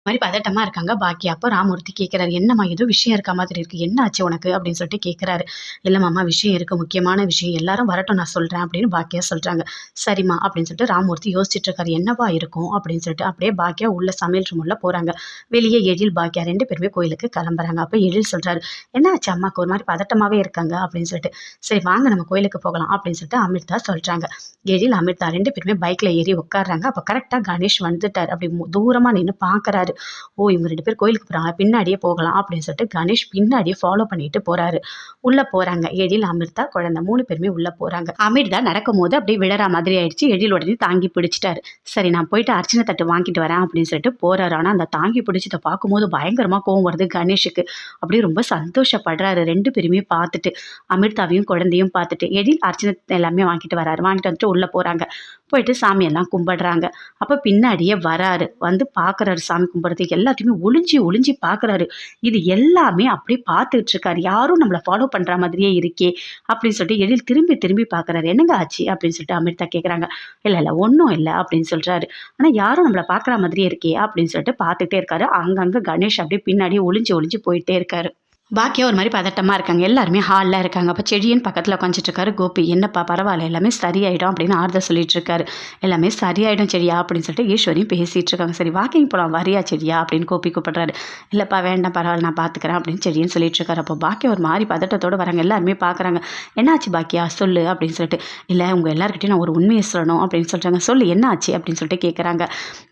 மாரி பதட்டமா இருக்காங்க பாக்கியா. அப்ப ராமூர்த்தி கேட்கிறாரு, "என்னம்மா ஏதோ விஷயம் இருக்க மாதிரி இருக்கு. என்ன ஆச்சு உனக்கு?" அப்படின்னு சொல்லிட்டு கேட்கிறாரு. "இல்ல மாமா விஷயம் இருக்கு. முக்கியமான விஷயம். எல்லாரும் வரட்டும் நான் சொல்றேன்" அப்படின்னு பாக்கியா சொல்றாங்க. "சரிம்மா" அப்படின்னு சொல்லிட்டு ராமூர்த்தி யோசிச்சுட்டு இருக்காரு. என்னவா இருக்கும் அப்படின்னு சொல்லிட்டு. அப்படியே பாக்கியா உள்ள சமையல் ரூம் உள்ள போறாங்க. வெளியே எழில், பாக்கியா 2 பேருமே கோயிலுக்கு கிளம்புறாங்க. அப்ப எழில் சொல்றாரு, "என்ன ஆச்சு அம்மாக்கு ஒரு மாரி பதட்டமாவே இருக்காங்க" அப்படின்னு சொல்லிட்டு. "சரி வாங்க நம்ம கோயிலுக்கு போகலாம்" அப்படின்னு சொல்லிட்டு அமிர்தா சொல்றாங்க. எழில், அமிர்தா 2 பேருமே பைக்ல ஏறி உட்கார்றாங்க. அப்ப கரெக்ட்டா கணேஷ் வந்துட்டாரு. அப்படி தூரமா நின்னு பார்க்கறாரு. ஓ! இவங்க 2 பேரும் கோயிலுக்கு போறாங்க. பின்னாடியே போகலாம் அப்படின்னு சொல்லிட்டு கணேஷ் பின்னாடியே ஃபாலோ பண்ணிட்டு போறாரு. உள்ள போறாங்க. எழில், அமிர்தா, குழந்தை 3 பேருமே உள்ள போறாங்க. அமிர்தா நடக்கும்போது அப்படியே விழற மாதிரி ஆயிடுச்சு. எழில் உடனே தாங்கி பிடிச்சுட்டாரு. சரி நான் போயிட்டு அர்ச்சனை தட்டு வாங்கிட்டு வரேன் அப்படின்னு சொல்லிட்டு போறாரு. ஆனா அந்த தாங்கி பிடிச்சத பார்க்கும்போது பயங்கரமா கோவம் வருது கணேஷுக்கு. அப்படியே ரொம்ப சந்தோஷப்படுறாரு 2 பேருமே பார்த்துட்டு. அமிர்தாவையும் குழந்தையும் பார்த்துட்டு. எழில் அர்ச்சனை எல்லாமே வாங்கிட்டு வராரு. வாங்கிட்டு வந்துட்டு உள்ள போறாங்க. போயிட்டு சாமியெல்லாம் கும்பிடுறாங்க. அப்ப பின்னாடியே வராரு. வந்து பார்க்குறாரு சாமி கும்பிடுறது எல்லாத்தையுமே ஒளிஞ்சு ஒளிஞ்சு பார்க்குறாரு. இது எல்லாமே அப்படியே பார்த்துட்டு இருக்காரு. யாரும் நம்மள ஃபாலோ பண்ற மாதிரியே இருக்கே! அப்படின்னு சொல்லிட்டு எழில் திரும்பி திரும்பி பார்க்குறாரு. "என்னங்க ஆச்சு?" அப்படின்னு சொல்லிட்டு அமிர்தா கேட்குறாங்க. "இல்ல, இல்ல ஒண்ணும் இல்ல" அப்படின்னு சொல்றாரு. "ஆனா யாரும் நம்மள பார்க்குற மாதிரியே இருக்கே!" அப்படின்னு சொல்லிட்டு பார்த்துட்டே இருக்காரு. அங்கங்க கணேஷ் அப்படியே பின்னாடியே ஒளிஞ்சு ஒளிஞ்சு போயிட்டே இருக்காரு. பாக்கியா ஒரு மாரி பதட்டமா இருக்காங்க. எல்லாருமே ஹால்ல இருக்காங்க. அப்ப செடியன் பக்கத்துல உட்காந்துட்டு இருக்காரு கோபி. "என்னப்பா பரவால்ல எல்லாமே சரியாயிடும்" அப்படின்னு ஆறுதல் சொல்லிட்டு இருக்காரு. "எல்லாமே சரியாயிடும் செடியா" அப்படின்னு சொல்லிட்டு ஈஸ்வரியும் பேசிட்டு இருக்காங்க. "சரி வாக்கிங் போலாம் வரியா செடியா?" அப்படின்னு கோபி கூப்பிடுறாரு. "இல்லப்பா வேண்டாம் பரவால்ல நான் பார்த்துக்கிறேன்" அப்படின்னு செடியன் சொல்லிட்டு இருக்காரு. அப்போ பாக்கியா ஒரு மாரி பதட்டத்தோட வராங்க. எல்லாருமே பார்க்குறாங்க. "என்னாச்சு பாக்கியா சொல்லு" அப்படின்னு சொல்லிட்டு. "இல்ல உங்க எல்லார்கிட்டயும் நான் ஒரு உண்மைய சொல்லணும்" அப்படின்னு சொல்றாங்க. "சொல்லு என்ன ஆச்சு?" அப்படின்னு சொல்லிட்டு கேட்குறாங்க.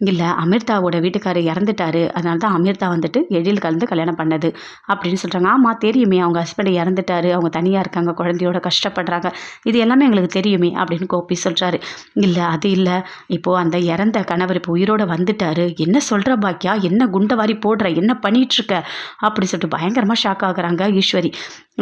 "இல்ல அமிர்தாவோட வீட்டுக்காரர் இறந்துட்டாரு. அதனால தான் அமிர்தா வந்துட்டு எழில் கலந்து கல்யாணம் பண்ணது" அப்படின்னு சொல்றாங்க. "ஆமா தெரியுமே. அவங்க ஹஸ்பண்ட் இறந்துட்டாரு. அவங்க தனியா இருக்காங்க. குழந்தையோட கஷ்டப்படுறாங்க. இது எல்லாமே எங்களுக்கு தெரியுமே" அப்படின்னு கோபி சொல்றாரு. "இல்ல அது இல்ல. இப்போ அந்த இறந்த கணவர் இப்போ உயிரோட வந்துட்டாரு." "என்ன சொல்ற பாக்கியா? என்ன குண்ட வாரி போடுற? என்ன பண்ணிட்டுருக்க?" அப்படி சொல்லிட்டு பயங்கரமா ஷாக் ஆகுறாங்க ஈஸ்வரி.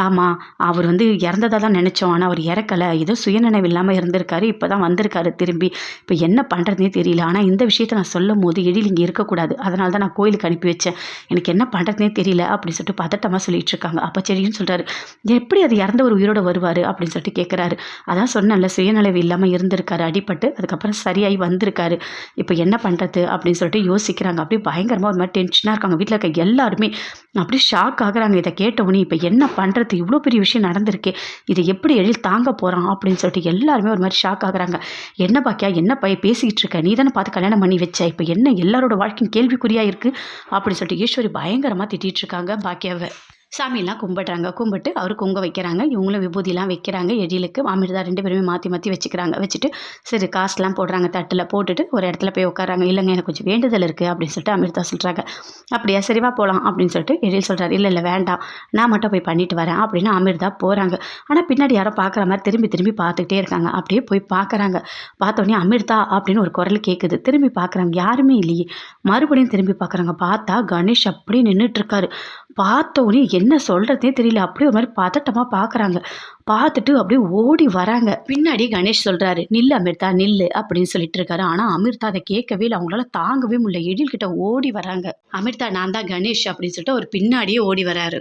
"ஆமா. அவர் வந்து இறந்ததா தான் நெனைச்சோம். ஆனா அவர் இறக்கல. ஏதோ சுயநினைவு இல்லாம இருந்திருக்காரு. இப்ப தான் வந்திருக்காரு திரும்பி. இப்ப என்ன பண்றதுன்னே தெரியல. ஆனா இந்த விஷயத்த நான் சொல்லும்போது எழில் இங்க இருக்கக்கூடாது. அதனால தான் நான் கோயிலுக்கு அனுப்பி வச்சேன். எனக்கு என்ன பண்றதுன்னே தெரியல" அப்படின்னு சொல்லிட்டு பதட்டமா சொல்லிட்டு இருக்காங்க. அப்ப செடின்னு சொல்றாரு, "எப்படி அது இறந்தவர் உயிரோட வருவாரு?" அப்படின்னு சொல்லிட்டு கேட்குறாரு. "அதான் சொன்னேன்ல சுயநினைவு இல்லாம இருந்திருக்காரு. அடிபட்டு அதுக்கப்புறம் சரியாயி வந்திருக்காரு. இப்ப என்ன பண்றது?" அப்படின்னு சொல்லிட்டு யோசிக்கிறாங்க. அப்படியே பயங்கரமா ஒரு மாரி டென்ஷனா இருக்காங்க. வீட்ல இருக்க எல்லாருமே அப்படியே ஷாக் ஆகுறாங்க. இத கேட்டவுனே, "இப்ப என்ன பண்றது? இவ்ளோ பெரிய விஷயம் நடந்திருக்கே! இத எப்படி எழில் தாங்க போறான்?" அப்படின்னு சொல்லிட்டு எல்லாருமே ஒரு மாரி ஷாக் ஆகுறாங்க. "என்ன பாக்கியா? என்ன பேசிக்கிட்டு இருக்க? நீ தானே பார்த்து கல்யாணம் பண்ணி வச்ச. இப்ப என்ன எல்லாரோட வாழ்க்கையும் கேள்விக்குறியா இருக்கு?" அப்படின்னு சொல்லிட்டு ஈஸ்வரி பயங்கரமா திட்டிட்டு இருக்காங்க பாக்கியாவ. சாமியெல்லாம் கும்பிடுறாங்க. கும்பிட்டு அவரு குங்க வைக்கிறாங்க. இவங்களும் விபூதிலாம் வைக்கிறாங்க. எழிலுக்கு, அமிர்தா 2 பேருமே மாத்தி மாத்தி வச்சுக்கிறாங்க. வச்சுட்டு சரி காசுலாம் போடுறாங்க தட்டுல. போட்டுட்டு ஒரு இடத்துல போய் உட்கார்றாங்க. "இல்லங்க எனக்கு கொஞ்சம் வேண்டுதல் இருக்கு" அப்படின்னு சொல்லிட்டு அமிர்தா சொல்றாங்க. "அப்படியா சரி வா போலாம்" அப்படின்னு சொல்லிட்டு எழில் சொல்றாரு. "இல்ல, இல்ல வேண்டாம். நான் மட்டும் போய் பண்ணிட்டு வரேன்" அப்படின்னு அமிர்தா போறாங்க. ஆனா பின்னாடி யாரோ பார்க்குற மாரி திரும்பி திரும்பி பார்த்துக்கிட்டே இருக்காங்க. அப்படியே போய் பார்க்குறாங்க. பார்த்தோனே "அமிர்தா" அப்படின்னு ஒரு குரல் கேட்குது. திரும்பி பார்க்குறாங்க. யாருமே இல்லையே. மறுபடியும் திரும்பி பார்க்குறாங்க. பார்த்தா கணேஷ் அப்படியே நின்னுட்டு இருக்காரு. பார்த்தோனே என்ன சொல்றதுன்னே தெரியல. அப்படியே ஒரு மாரி பதட்டமா பார்க்குறாங்க. பார்த்துட்டு அப்படியே ஓடி வராங்க. பின்னாடி கணேஷ் சொல்றாரு, "நில்லு அமிர்தா நில்லு" அப்படின்னு சொல்லிட்டு இருக்காரு. ஆனா அமிர்தா அத கேட்கவே இல்ல. அவங்களால தாங்கவே முடியல. எழில் கிட்ட ஓடி வராங்க. "அமிர்தா நான் தான் கணேஷ்" அப்படின்னு சொல்லிட்டு அவர் பின்னாடியே ஓடி வராரு.